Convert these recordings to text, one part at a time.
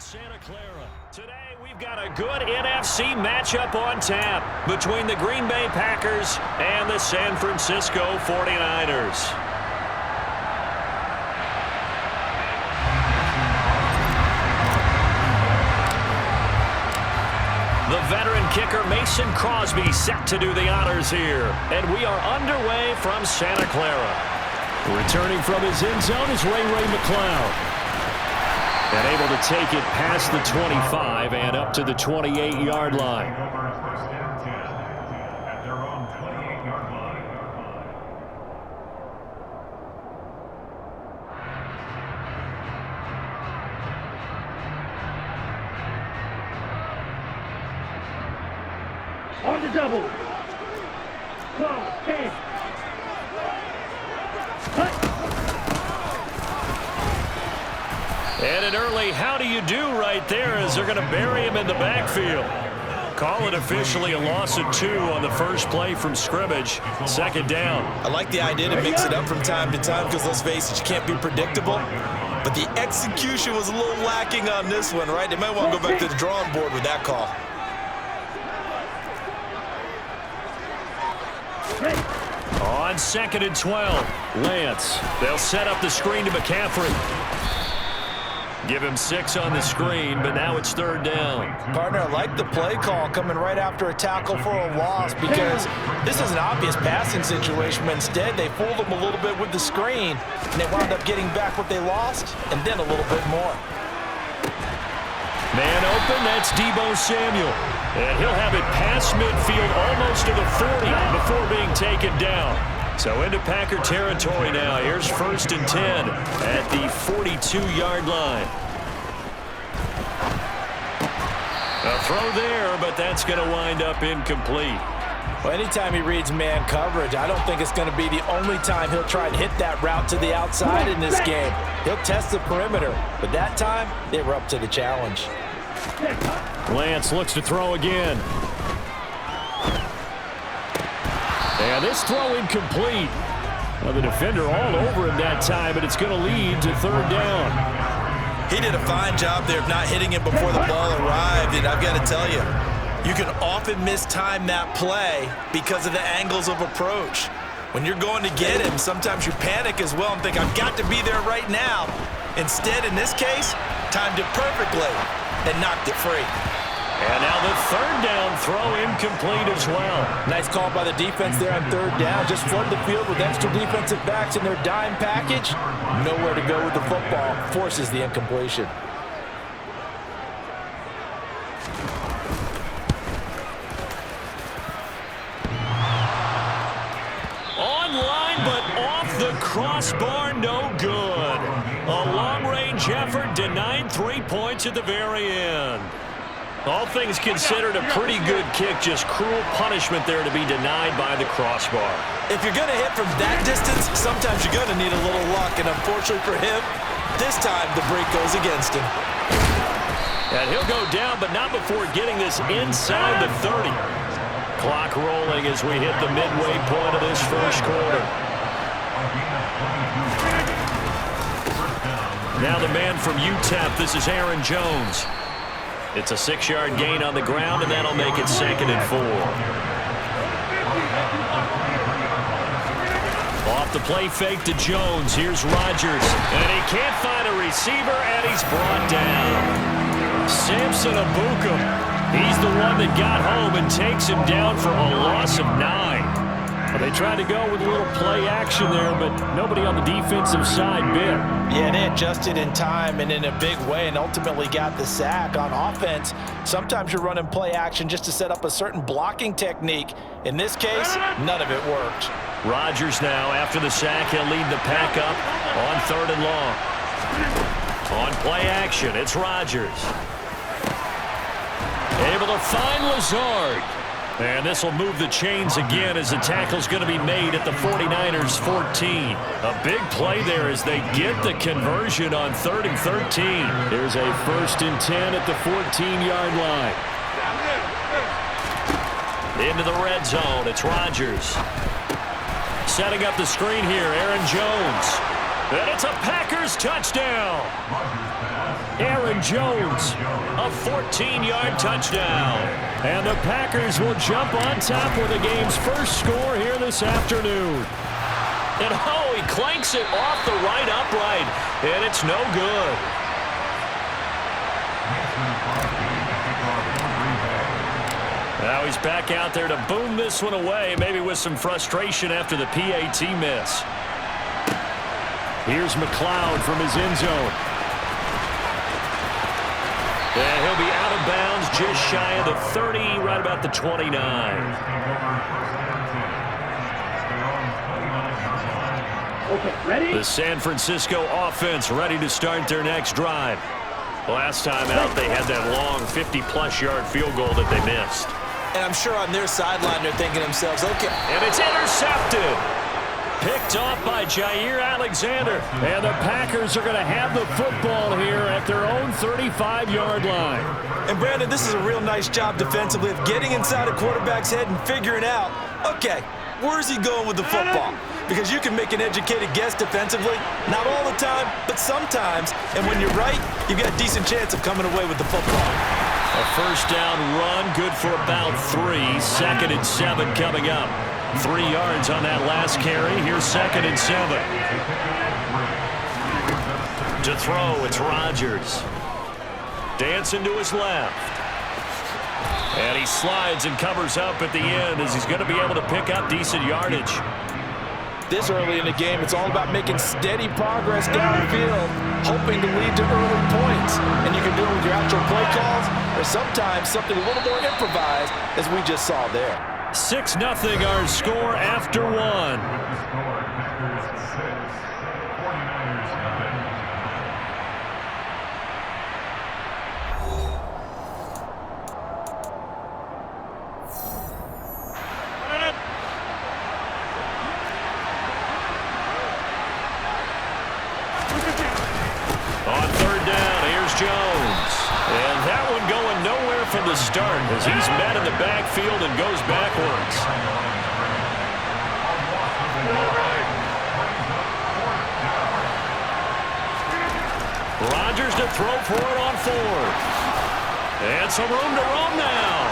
Santa Clara. Today we've got a good NFC matchup on tap between the Green Bay Packers and the San Francisco 49ers. The veteran kicker Mason Crosby set to do the honors here. And we are underway from Santa Clara. Returning from his end zone is Ray McCloud. And able to take it past the 25 and up to the 28-yard line. On the double. Close, 10. And an early how do you do right there as they're going to bury him in the backfield. Call it officially a loss of 2 on the first play from scrimmage. Second down. I like the idea to mix it up from time to time because, let's face it, you can't be predictable. But the execution was a little lacking on this one, right? They might want to go back to the drawing board with that call. On 2nd and 12, Lance. They'll set up the screen to McCaffrey. Give him 6 on the screen, but now it's 3rd down. Partner, I like the play call coming right after a tackle for a loss because this is an obvious passing situation, but instead they fooled him a little bit with the screen, and they wound up getting back what they lost and then a little bit more. Man open, that's Deebo Samuel. And he'll have it past midfield almost to the 40 before being taken down. So into Packer territory now. Here's 1st and 10 at the 42-yard line. A throw there, but that's going to wind up incomplete. Well, anytime he reads man coverage, I don't think it's going to be the only time he'll try to hit that route to the outside in this game. He'll test the perimeter, but that time they were up to the challenge. Lance looks to throw again. And this throw incomplete. Well, the defender all over him that time, but it's going to lead to 3rd down. He did a fine job there of not hitting him before the ball arrived, and I've got to tell you, you can often mistime that play because of the angles of approach. When you're going to get him, sometimes you panic as well and think, I've got to be there right now. Instead, in this case, timed it perfectly and knocked it free. And now the 3rd down throw incomplete as well. Nice call by the defense there on 3rd down. Just flood the field with extra defensive backs in their dime package. Nowhere to go with the football. Forces the incompletion. Online, but off the crossbar, no good. A long-range effort denied 3 points at the very end. All things considered, a pretty good kick, just cruel punishment there to be denied by the crossbar. If you're going to hit from that distance, sometimes you're going to need a little luck, and unfortunately for him, this time the break goes against him. And he'll go down, but not before getting this inside the 30. Clock rolling as we hit the midway point of this first quarter. Now the man from UTEP, this is Aaron Jones. It's a 6-yard gain on the ground, and that'll make it 2nd and 4. Off the play fake to Jones. Here's Rodgers. And he can't find a receiver, and he's brought down. Samson Abukum. He's the one that got home and takes him down for a loss of 9. Well, they tried to go with a little play action there, but nobody on the defensive side bit. Yeah, they adjusted in time and in a big way and ultimately got the sack. On offense, sometimes you're running play action just to set up a certain blocking technique. In this case, none of it worked. Rodgers now, after the sack, he'll lead the pack up on 3rd and long. On play action, it's Rodgers. Able to find Lazard. And this will move the chains again as the tackle's going to be made at the 49ers 14. A big play there as they get the conversion on 3rd and 13. Here's a 1st and 10 at the 14-yard line. Into the red zone, it's Rodgers. Setting up the screen here, Aaron Jones. And it's a Packers touchdown. Aaron Jones, a 14-yard touchdown. And the Packers will jump on top with the game's first score here this afternoon. And oh, he clanks it off the right upright, and it's no good. Now he's back out there to boom this one away, maybe with some frustration after the PAT miss. Here's McLeod from his end zone. And he'll be out of bounds just shy of the 30, right about the 29. Okay, ready? The San Francisco offense ready to start their next drive. Last time out, they had that long 50-plus yard field goal that they missed. And I'm sure on their sideline they're thinking to themselves, okay. And it's intercepted. Picked off by Jair Alexander. And the Packers are going to have the football here at their own 35-yard line. And Brandon, this is a real nice job defensively of getting inside a quarterback's head and figuring out, okay, where's he going with the football? Because you can make an educated guess defensively, not all the time, but sometimes. And when you're right, you've got a decent chance of coming away with the football. A first down run, good for about 3. 2nd and 7 coming up. 3 yards on that last carry. Here's 2nd and 7. To throw, it's Rodgers. Dancing to his left. And he slides and covers up at the end as he's going to be able to pick up decent yardage. This early in the game, it's all about making steady progress downfield, hoping to lead to early points. And you can do it with your actual play calls, or sometimes something a little more improvised, as we just saw there. 6-0 our score after 1. Jones. And that one going nowhere from the start as he's met in the backfield and goes backwards. Rodgers to throw for it on 4th. And some room to roam now.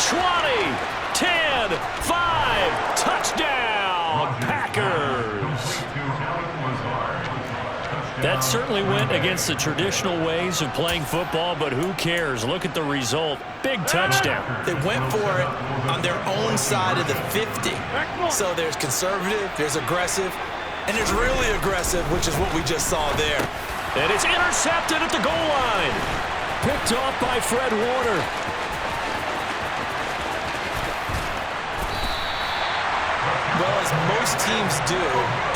20, 10, 5, touchdown, Packers. That certainly went against the traditional ways of playing football, but who cares? Look at the result. Big touchdown. They went for it on their own side of the 50. So there's conservative, there's aggressive, and there's really aggressive, which is what we just saw there. And it's intercepted at the goal line. Picked off by Fred Warner. Well, as most teams do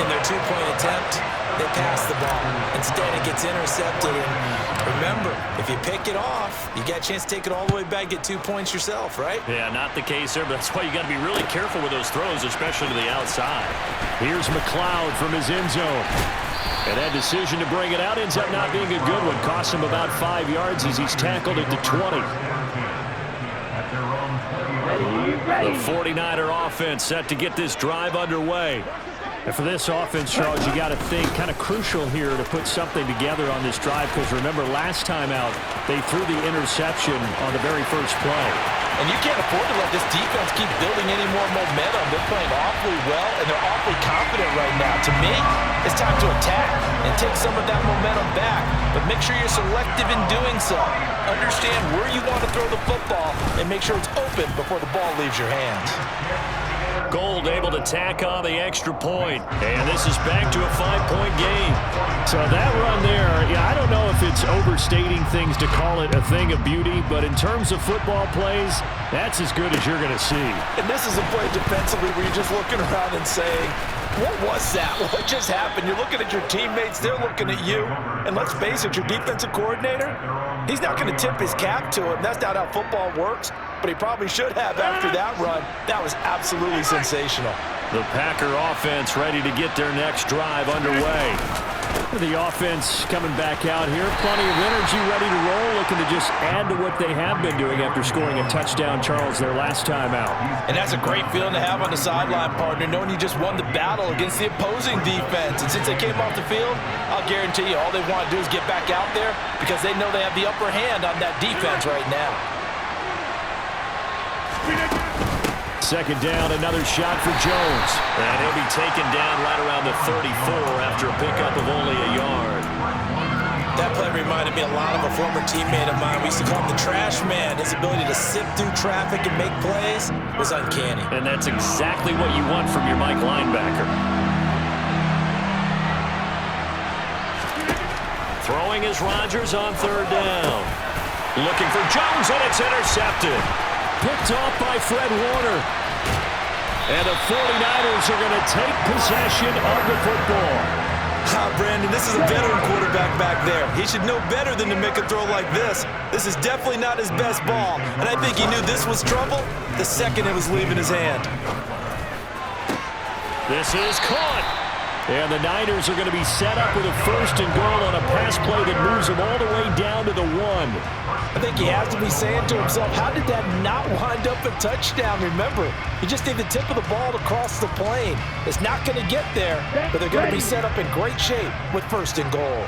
in their two-point attempt, they pass the ball. Instead, it gets intercepted. And remember, if you pick it off, you got a chance to take it all the way back, get 2 points yourself, right? Yeah, not the case there, but that's why you got to be really careful with those throws, especially to the outside. Here's McLeod from his end zone. And that decision to bring it out ends up not being a good one. Cost him about 5 yards as he's tackled at the 20. The 49er offense set to get this drive underway. And for this offense, Charles, you got to think kind of crucial here to put something together on this drive, because remember, last time out, they threw the interception on the very first play. And you can't afford to let this defense keep building any more momentum. They're playing awfully well, and they're awfully confident right now. To me, it's time to attack and take some of that momentum back. But make sure you're selective in doing so. Understand where you want to throw the football and make sure it's open before the ball leaves your hands. Gold able to tack on the extra point. And this is back to a 5-point game. So that run there, yeah, I don't know if it's overstating things to call it a thing of beauty, but in terms of football plays, that's as good as you're going to see. And this is a play defensively where you're just looking around and saying, what was that? What just happened? You're looking at your teammates. They're looking at you. And let's face it, your defensive coordinator, he's not going to tip his cap to him. That's not how football works. But he probably should have after that run. That was absolutely sensational. The Packer offense ready to get their next drive underway. The offense coming back out here. Plenty of energy ready to roll. looking to just add to what they have been doing after scoring a touchdown, Charles, their last time out. And that's a great feeling to have on the sideline, partner, knowing you just won the battle against the opposing defense. And since they came off the field, I'll guarantee you all they want to do is get back out there because they know they have the upper hand on that defense right now. Second down, another shot for Jones. And he'll be taken down right around the 34 after a pickup of only a yard. That play reminded me a lot of a former teammate of mine. We used to call him the trash man. His ability to sift through traffic and make plays was uncanny. And that's exactly what you want from your Mike linebacker. Throwing is Rodgers on third down. Looking for Jones, and it's intercepted. Picked off by Fred Warner. And the 49ers are going to take possession of the football. Brandon, this is a veteran quarterback back there. He should know better than to make a throw like this. This is definitely not his best ball, and I think he knew this was trouble the second it was leaving his hand. This is caught. And the Niners are going to be set up with a first and goal on a pass play that moves them all the way down to the 1. I think he has to be saying to himself, how did that not wind up a touchdown? Remember, he just need the tip of the ball to cross the plane. It's not going to get there, but they're going to be set up in great shape with first and goal.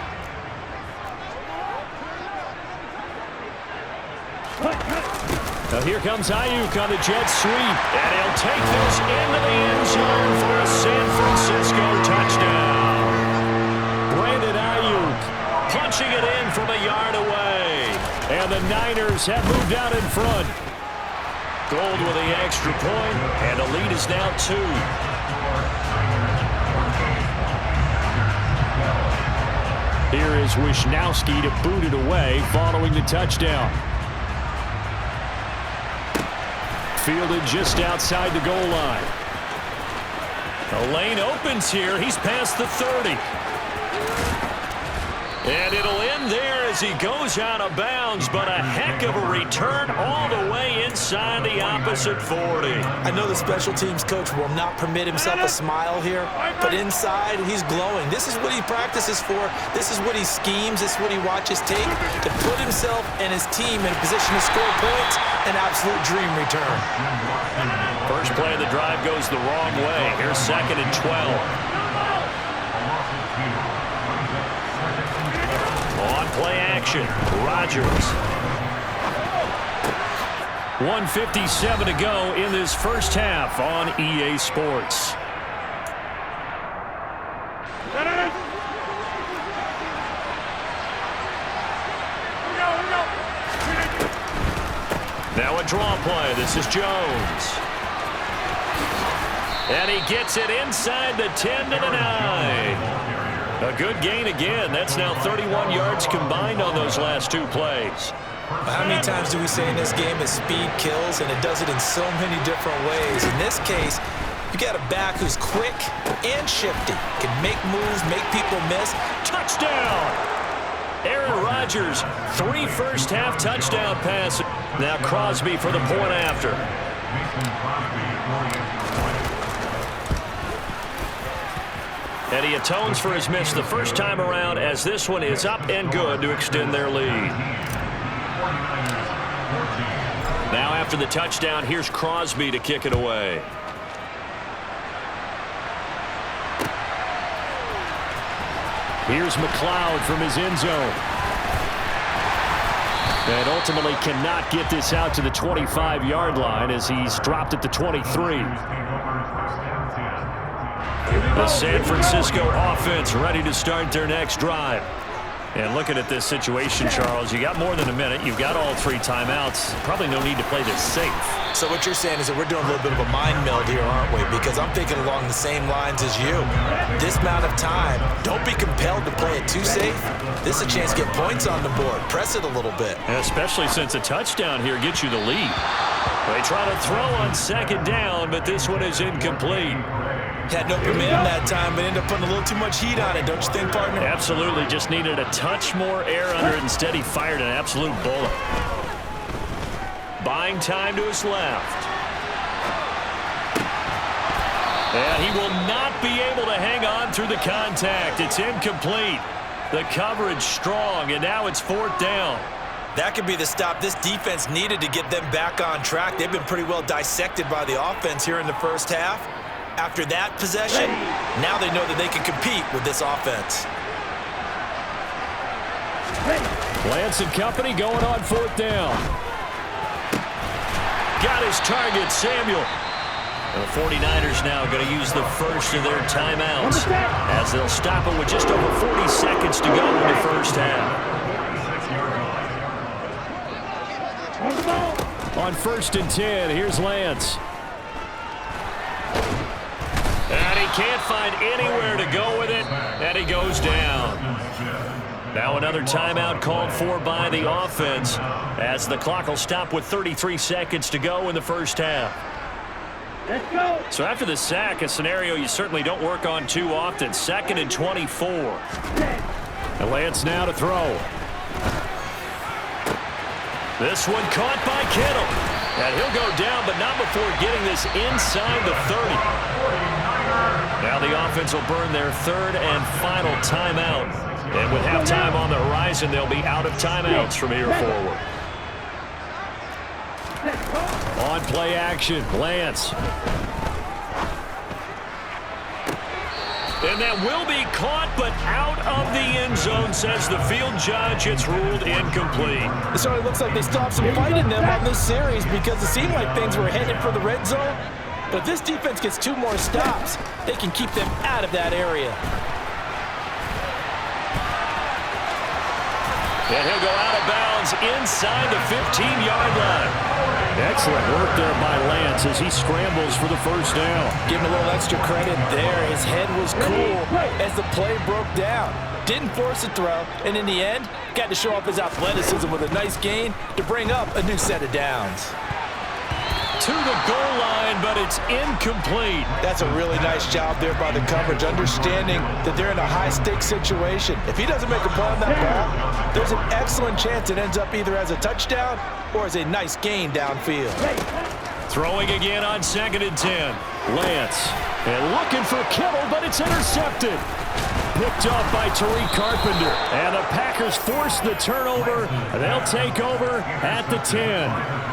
Now here comes Ayuk on the jet sweep, and he'll take this into the end zone for a San Francisco touchdown. Brandon Ayuk punching it in from a yard away, and the Niners have moved out in front. Gold with the extra point, and the lead is now 2. Here is Wisnowski to boot it away following the touchdown. Fielded just outside the goal line. The lane opens here. He's past the 30. And it'll end there as he goes out of bounds, but a heck of a return all the way inside the opposite 40. I know the special teams coach will not permit himself a smile here, but inside he's glowing. This is what he practices for. This is what he schemes. This is what he watches take to put himself and his team in a position to score points. An absolute dream return. First play of the drive goes the wrong way. Here's 2nd and 12. On play action, Rodgers. 1:57 to go in this first half on EA Sports. Now a draw play. This is Jones. And he gets it inside the 10 to the 9. A good gain again. That's now 31 yards combined on those last 2 plays. How many times do we say in this game that speed kills, and it does it in so many different ways? In this case, you got a back who's quick and shifty, can make moves, make people miss. Touchdown! Aaron Rodgers, 3 first-half touchdown passes. Now Crosby for the point after. And he atones for his miss the first time around as this one is up and good to extend their lead. Now after the touchdown, here's Crosby to kick it away. Here's McLeod from his end zone. And ultimately cannot get this out to the 25-yard line as he's dropped at the 23. The San Francisco offense ready to start their next drive. And looking at this situation, Charles, you got more than a minute. You've got all 3 timeouts. Probably no need to play this safe. So what you're saying is that we're doing a little bit of a mind meld here, aren't we? Because I'm thinking along the same lines as you. This amount of time, don't be compelled to play it too safe. This is a chance to get points on the board. Press it a little bit. And especially since a touchdown here gets you the lead. They try to throw on 2nd down, but this one is incomplete. Had no command that time, but ended up putting a little too much heat on it, don't you think, partner? Absolutely. Just needed a touch more air under it. Instead, he fired an absolute bullet. Buying time to his left. And he will not be able to hang on through the contact. It's incomplete. The coverage strong, and now it's 4th down. That could be the stop this defense needed to get them back on track. They've been pretty well dissected by the offense here in the first half. After that possession, now they know that they can compete with this offense. Lance and company going on 4th down. Got his target, Samuel. The 49ers now going to use the first of their timeouts as they'll stop it with just over 40 seconds to go in the first half. On 1st and 10, here's Lance. And he can't find anywhere to go with it, and he goes down. Now another timeout called for by the offense as the clock will stop with 33 seconds to go in the first half. Let's go. So after the sack, a scenario you certainly don't work on too often. 2nd and 24. And Lance now to throw. This one caught by Kittle. And he'll go down, but not before getting this inside the 30. Now the offense will burn their 3rd and final timeout. And with halftime on the horizon, they'll be out of timeouts from here forward. On play action, Lance. And that will be caught, but out of the end zone, says the field judge. It's ruled incomplete. It certainly looks like they stopped some fight in them on this series because it seemed like things were headed for the red zone. But if this defense gets 2 more stops, they can keep them out of that area. And he'll go out of bounds inside the 15-yard line. Excellent work there by Lance as he scrambles for the first down. Give him a little extra credit there. His head was cool as the play broke down. Didn't force a throw, and in the end, got to show off his athleticism with a nice gain to bring up a new set of downs. To the goal line, but it's incomplete. That's a really nice job there by the coverage, understanding that they're in a high-stakes situation. If he doesn't make a play on that ball, there's an excellent chance it ends up either as a touchdown or as a nice gain downfield. Throwing again on 2nd and 10. Lance, and looking for Kittle, but it's intercepted. Picked off by Tariq Carpenter. And the Packers force the turnover. They'll take over at the 10.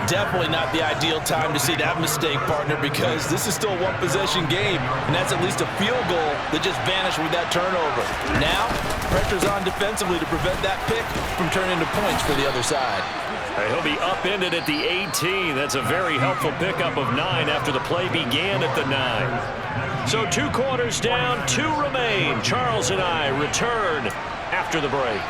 Definitely not the ideal time to see that mistake, partner, because this is still a one-possession game, and that's at least a field goal that just vanished with that turnover. Now, pressure's on defensively to prevent that pick from turning into points for the other side. He'll be upended at the 18. That's a very helpful pickup of 9 after the play began at the 9. So 2 quarters down, 2 remain. Charles and I return after the break.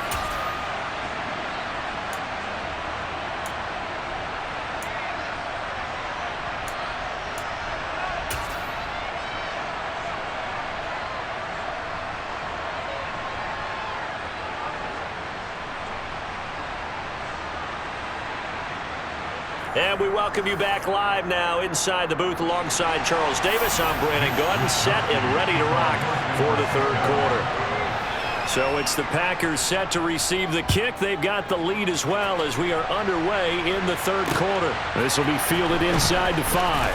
And we welcome you back live now inside the booth alongside Charles Davis. I'm Brandon Gaudin, set and ready to rock for the 3rd quarter. So it's the Packers set to receive the kick. They've got the lead as well as we are underway in the 3rd quarter. This will be fielded inside the 5.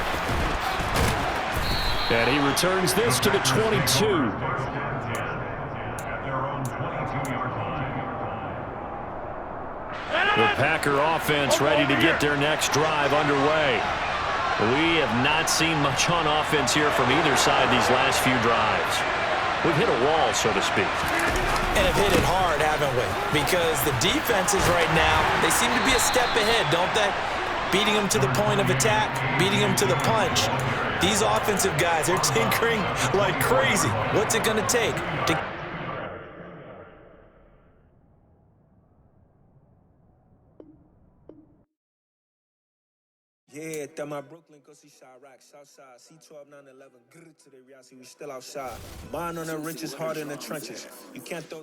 And he returns this to the 22. The Packer offense ready to get their next drive underway. We have not seen much on offense here from either side these last few drives. We've hit a wall, so to speak. And have hit it hard, haven't we? Because the defenses right now, they seem to be a step ahead, don't they? Beating them to the point of attack, beating them to the punch. These offensive guys, they're tinkering like crazy. What's it going to take to... Yeah, that my Brooklyn, go see Chirac, Southside, C12, 911, grrr to the reality, we still outside. Mine on the riches, hard in the trenches. You can't throw